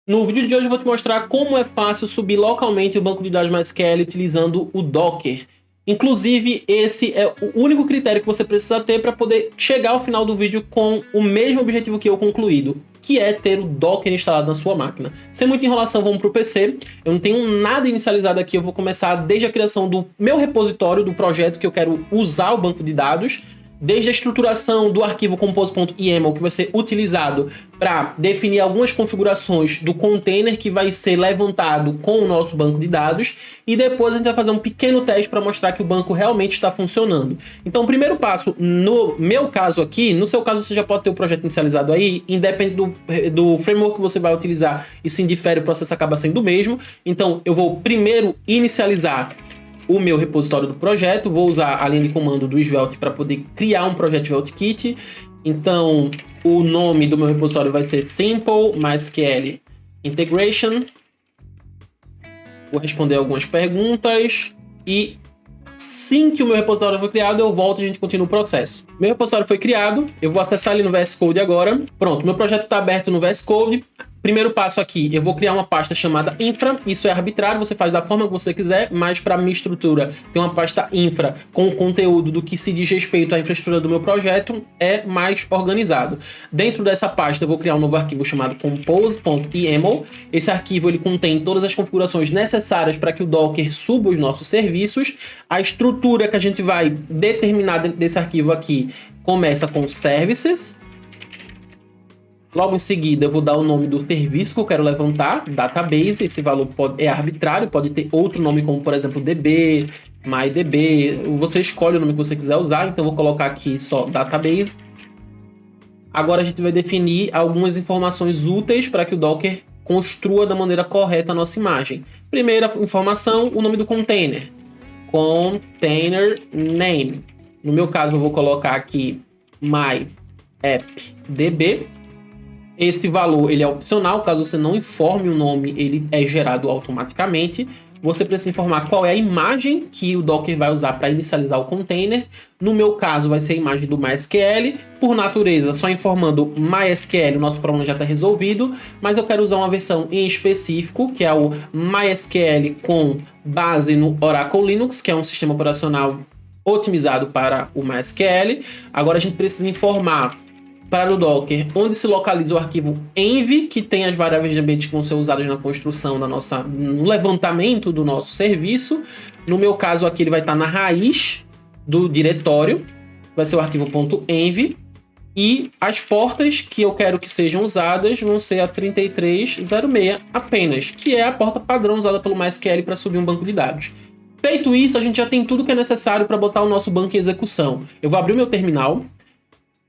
No vídeo de hoje eu vou te mostrar como é fácil subir localmente o banco de dados MySQL utilizando o Docker. Inclusive, esse é o único critério que você precisa ter para poder chegar ao final do vídeo com o mesmo objetivo que eu concluído, que é ter o Docker instalado na sua máquina. Sem muita enrolação, vamos para o PC. Eu não tenho nada inicializado aqui, eu vou começar desde a criação do meu repositório, do projeto que eu quero usar o banco de dados, desde a estruturação do arquivo compose.yaml, que vai ser utilizado para definir algumas configurações do container que vai ser levantado com o nosso banco de dados, e depois a gente vai fazer um pequeno teste para mostrar que o banco realmente está funcionando. Então, o primeiro passo, no meu caso aqui, no seu caso você já pode ter o projeto inicializado aí, independente do framework que você vai utilizar, isso indifere, o processo acaba sendo o mesmo. Então, eu vou primeiro inicializar o meu repositório do projeto, vou usar a linha de comando do Svelte para poder criar um projeto SvelteKit. Então, o nome do meu repositório vai ser Simple MySQL Integration. Vou responder algumas perguntas e assim que o meu repositório foi criado, eu volto e a gente continua o processo. Meu repositório foi criado, eu vou acessar ele no VS Code agora. Pronto, meu projeto está aberto no VS Code. Primeiro passo aqui, eu vou criar uma pasta chamada infra. Isso é arbitrário, você faz da forma que você quiser, mas para minha estrutura tem uma pasta infra com o conteúdo do que se diz respeito à infraestrutura do meu projeto, é mais organizado. Dentro dessa pasta eu vou criar um novo arquivo chamado compose.yaml. Esse arquivo ele contém todas as configurações necessárias para que o Docker suba os nossos serviços. A estrutura que a gente vai determinar dentro desse arquivo aqui começa com services. Logo em seguida, eu vou dar o nome do serviço que eu quero levantar, database. Esse valor é arbitrário, pode ter outro nome, como por exemplo DB, MyDB. Você escolhe o nome que você quiser usar, então eu vou colocar aqui só database. Agora a gente vai definir algumas informações úteis para que o Docker construa da maneira correta a nossa imagem. Primeira informação, o nome do container. Container name. No meu caso, eu vou colocar aqui myAppDB. Esse valor ele é opcional, caso você não informe o nome, ele é gerado automaticamente. Você precisa informar qual é a imagem que o Docker vai usar para inicializar o container. No meu caso, vai ser a imagem do MySQL. Por natureza, só informando MySQL, o nosso problema já está resolvido. Mas eu quero usar uma versão em específico, que é o MySQL com base no Oracle Linux, que é um sistema operacional otimizado para o MySQL. Agora a gente precisa informar para o Docker onde se localiza o arquivo env, que tem as variáveis de ambiente que vão ser usadas na construção no levantamento do nosso serviço. No meu caso aqui ele vai estar na raiz do diretório, vai ser o arquivo .env, e as portas que eu quero que sejam usadas vão ser a 3306 apenas, que é a porta padrão usada pelo MySQL para subir um banco de dados. Feito isso, a gente já tem tudo que é necessário para botar o nosso banco em execução. Eu vou abrir o meu terminal.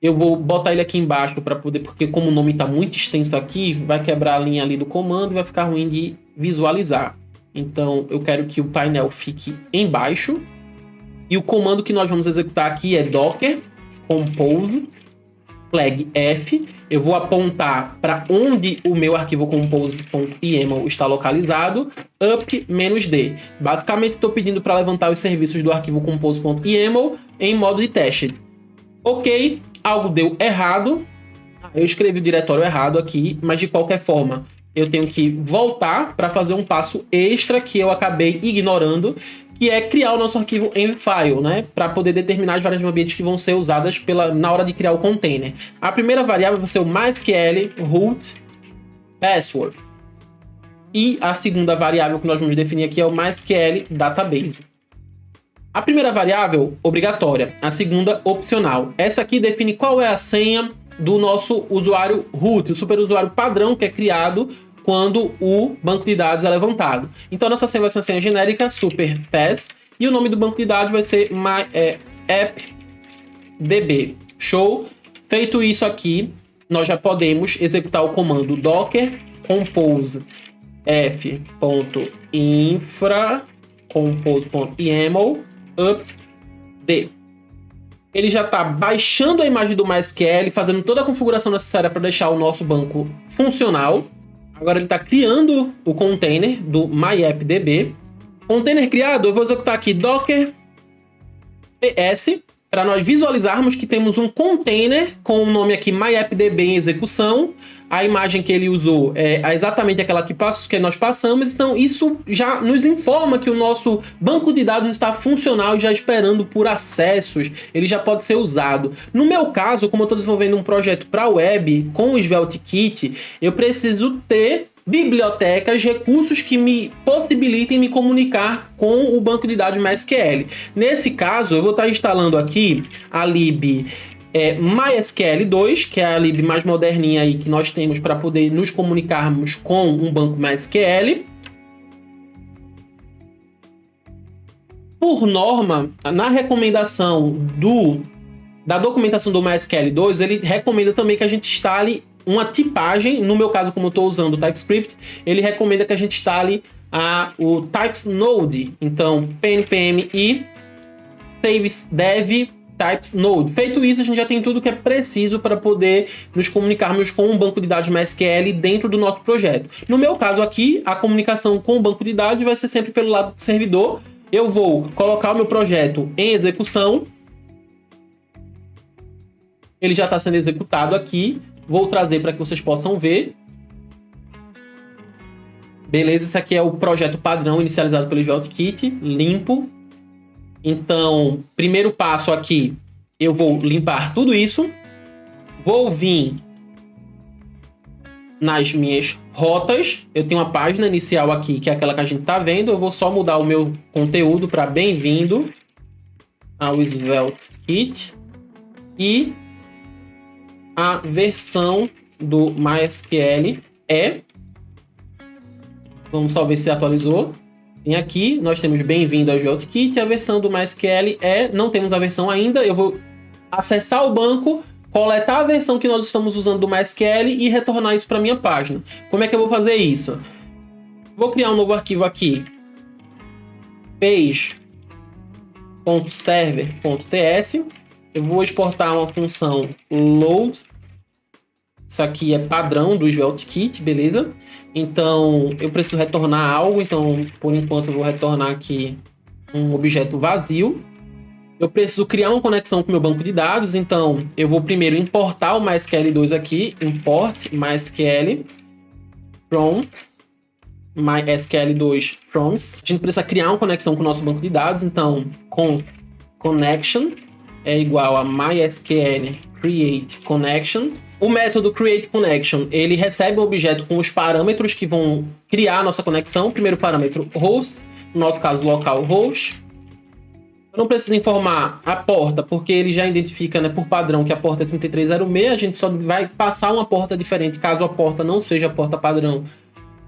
Eu vou botar ele aqui embaixo para poder, porque como o nome está muito extenso aqui, vai quebrar a linha ali do comando e vai ficar ruim de visualizar. Então eu quero que o painel fique embaixo. E o comando que nós vamos executar aqui é docker compose flag F. Eu vou apontar para onde o meu arquivo compose.yaml está localizado, up-d. Basicamente estou pedindo para levantar os serviços do arquivo compose.yaml em modo de teste. Ok, algo deu errado, eu escrevi o diretório errado aqui, mas de qualquer forma eu tenho que voltar para fazer um passo extra que eu acabei ignorando, que é criar o nosso arquivo env-file, né, para poder determinar as variáveis de ambiente que vão ser usadas na hora de criar o container. A primeira variável vai ser o MySQL root password, e a segunda variável que nós vamos definir aqui é o MySQL database. A primeira variável, obrigatória. A segunda, opcional. Essa aqui define qual é a senha do nosso usuário root, o superusuário padrão que é criado quando o banco de dados é levantado. Então, nossa senha vai ser uma senha genérica, superpass, e o nome do banco de dados vai ser myAppDB. Show? Feito isso aqui, nós já podemos executar o comando docker compose f.infra compose.yaml upd. Ele já está baixando a imagem do MySQL, fazendo toda a configuração necessária para deixar o nosso banco funcional. Agora ele está criando o container do MyAppDB. Container criado, eu vou executar aqui docker ps para nós visualizarmos que temos um container com o nome aqui MyAppDB em execução. a imagem que ele usou é exatamente aquela que nós passamos, então isso já nos informa que o nosso banco de dados está funcional e já esperando por acessos, ele já pode ser usado. No meu caso, como eu estou desenvolvendo um projeto para web com o SvelteKit, eu preciso ter bibliotecas, recursos que me possibilitem me comunicar com o banco de dados MySQL. Nesse caso, eu vou estar instalando aqui a lib MySQL 2, que é a lib mais moderninha aí que nós temos para poder nos comunicarmos com um banco MySQL. Por norma, na recomendação da documentação do MySQL 2, ele recomenda também que a gente instale uma tipagem. No meu caso, como eu estou usando o TypeScript, ele recomenda que a gente instale o TypesNode. Então, pnpm savedev TypesNode. Feito isso, a gente já tem tudo que é preciso para poder nos comunicarmos com um banco de dados MySQL dentro do nosso projeto. No meu caso aqui, a comunicação com o banco de dados vai ser sempre pelo lado do servidor. Eu vou colocar o meu projeto em execução. Ele já está sendo executado aqui. Vou trazer para que vocês possam ver. Beleza, esse aqui é o projeto padrão inicializado pelo SvelteKit, limpo. Então, primeiro passo aqui, eu vou limpar tudo isso. Vou vir nas minhas rotas. Eu tenho uma página inicial aqui, que é aquela que a gente está vendo. Eu vou só mudar o meu conteúdo para bem-vindo ao SvelteKit. E a versão do MySQL é... Vamos só ver se atualizou. Tem aqui, nós temos bem-vindo ao SvelteKit, a versão do MySQL não temos a versão ainda, eu vou acessar o banco, coletar a versão que nós estamos usando do MySQL e retornar isso para minha página. Como é que eu vou fazer isso? Vou criar um novo arquivo aqui, page.server.ts, eu vou exportar uma função load, isso aqui é padrão do SvelteKit, beleza? Então, eu preciso retornar algo. Então, por enquanto, eu vou retornar aqui um objeto vazio. Eu preciso criar uma conexão com o meu banco de dados. Então, eu vou primeiro importar o MySQL 2 aqui. Import MySQL from MySQL 2 proms. A gente precisa criar uma conexão com o nosso banco de dados. Então, connection é igual a MySQL create connection. O método createConnection, ele recebe um objeto com os parâmetros que vão criar a nossa conexão. O primeiro parâmetro, host, no nosso caso, localhost. Eu não preciso informar a porta, porque ele já identifica, né, por padrão que a porta é 3306. A gente só vai passar uma porta diferente caso a porta não seja a porta padrão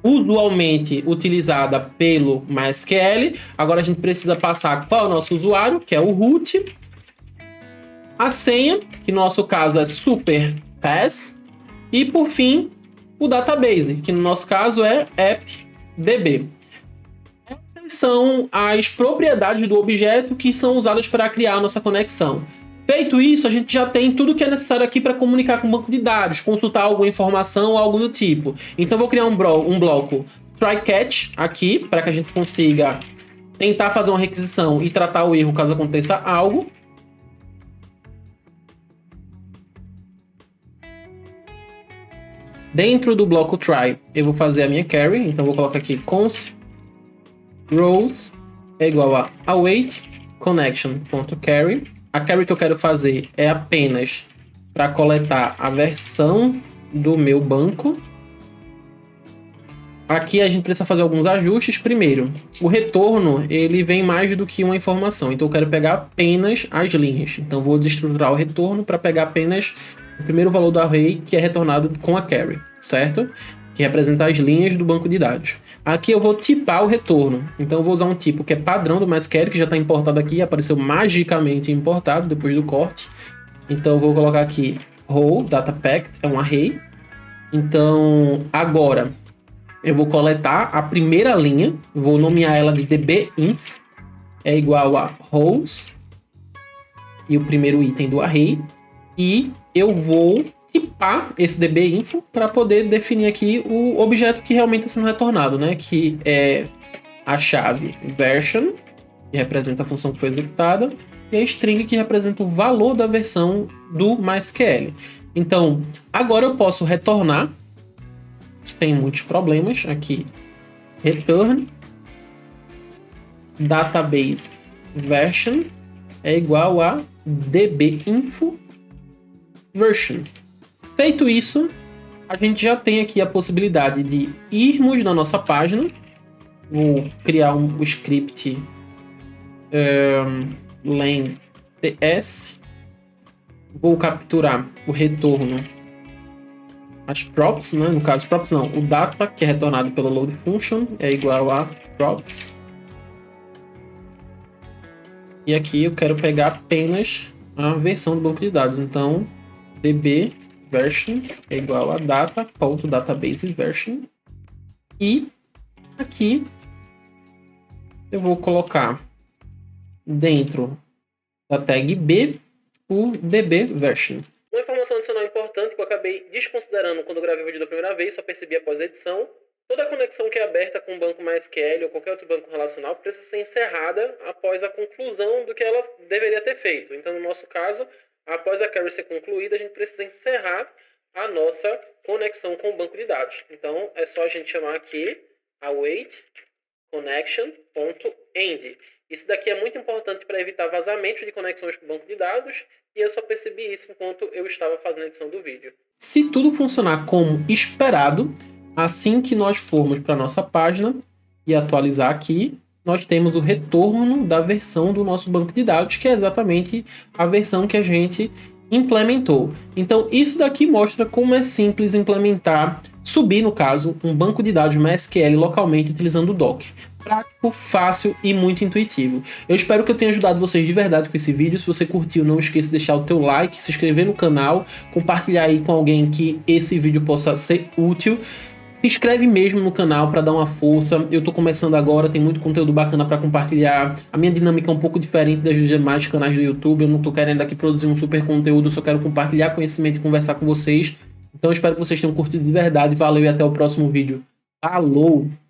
usualmente utilizada pelo MySQL. Agora a gente precisa passar qual é o nosso usuário, que é o root. A senha, que no nosso caso é superpass, e por fim o database, que no nosso caso é appdb. Essas são as propriedades do objeto que são usadas para criar a nossa conexão. Feito isso, a gente já tem tudo que é necessário aqui para comunicar com o banco de dados, consultar alguma informação ou algo do tipo. Então vou criar um bloco try-catch aqui, para que a gente consiga tentar fazer uma requisição e tratar o erro caso aconteça algo. Dentro do bloco try, eu vou fazer a minha query. Então vou colocar aqui const rows é igual a await connection.query. A query que eu quero fazer é apenas para coletar a versão do meu banco. Aqui a gente precisa fazer alguns ajustes. Primeiro, o retorno ele vem mais do que uma informação. Então eu quero pegar apenas as linhas. Então vou desestruturar o retorno para pegar apenas o primeiro valor do array que é retornado com a query, certo? Que representa as linhas do banco de dados. Aqui eu vou tipar o retorno. Então eu vou usar um tipo que é padrão do MySQL, que já está importado aqui, apareceu magicamente importado depois do corte. Então eu vou colocar aqui row data packed, é um array. Então agora eu vou coletar a primeira linha, vou nomear ela de dbinf, é igual a rows e o primeiro item do array. E eu vou tipar esse dbinfo para poder definir aqui o objeto que realmente está sendo retornado, né? Que é a chave version, que representa a função que foi executada, e a string, que representa o valor da versão do MySQL. Então, agora eu posso retornar sem muitos problemas. Aqui, return database version é igual a dbinfo version. Feito isso, a gente já tem aqui a possibilidade de irmos na nossa página. Vou criar um script len ts. Vou capturar o retorno, as props, né? No caso, props não, o data que é retornado pelo load function é igual a props. E aqui eu quero pegar apenas a versão do banco de dados. Então, db version é igual a data.database version. E aqui eu vou colocar dentro da tag b o db version. Uma informação adicional importante que eu acabei desconsiderando quando eu gravei o vídeo da primeira vez, só percebi após a edição. Toda conexão que é aberta com o banco MySQL ou qualquer outro banco relacional precisa ser encerrada após a conclusão do que ela deveria ter feito. Então, no nosso caso, após a query ser concluída, a gente precisa encerrar a nossa conexão com o banco de dados. Então, é só a gente chamar aqui await connection.end. Isso daqui é muito importante para evitar vazamento de conexões com o banco de dados, e eu só percebi isso enquanto eu estava fazendo a edição do vídeo. Se tudo funcionar como esperado, assim que nós formos para a nossa página e atualizar aqui, nós temos o retorno da versão do nosso banco de dados, que é exatamente a versão que a gente implementou. Então, isso daqui mostra como é simples implementar, subir, no caso, um banco de dados MySQL localmente utilizando o Docker. Prático, fácil e muito intuitivo. Eu espero que eu tenha ajudado vocês de verdade com esse vídeo. Se você curtiu, não esqueça de deixar o teu like, se inscrever no canal, compartilhar aí com alguém que esse vídeo possa ser útil. Se inscreve mesmo no canal para dar uma força. Eu tô começando agora, tem muito conteúdo bacana para compartilhar. A minha dinâmica é um pouco diferente das dos demais canais do YouTube. Eu não tô querendo aqui produzir um super conteúdo, eu só quero compartilhar conhecimento e conversar com vocês. Então eu espero que vocês tenham curtido de verdade. Valeu e até o próximo vídeo. Falou!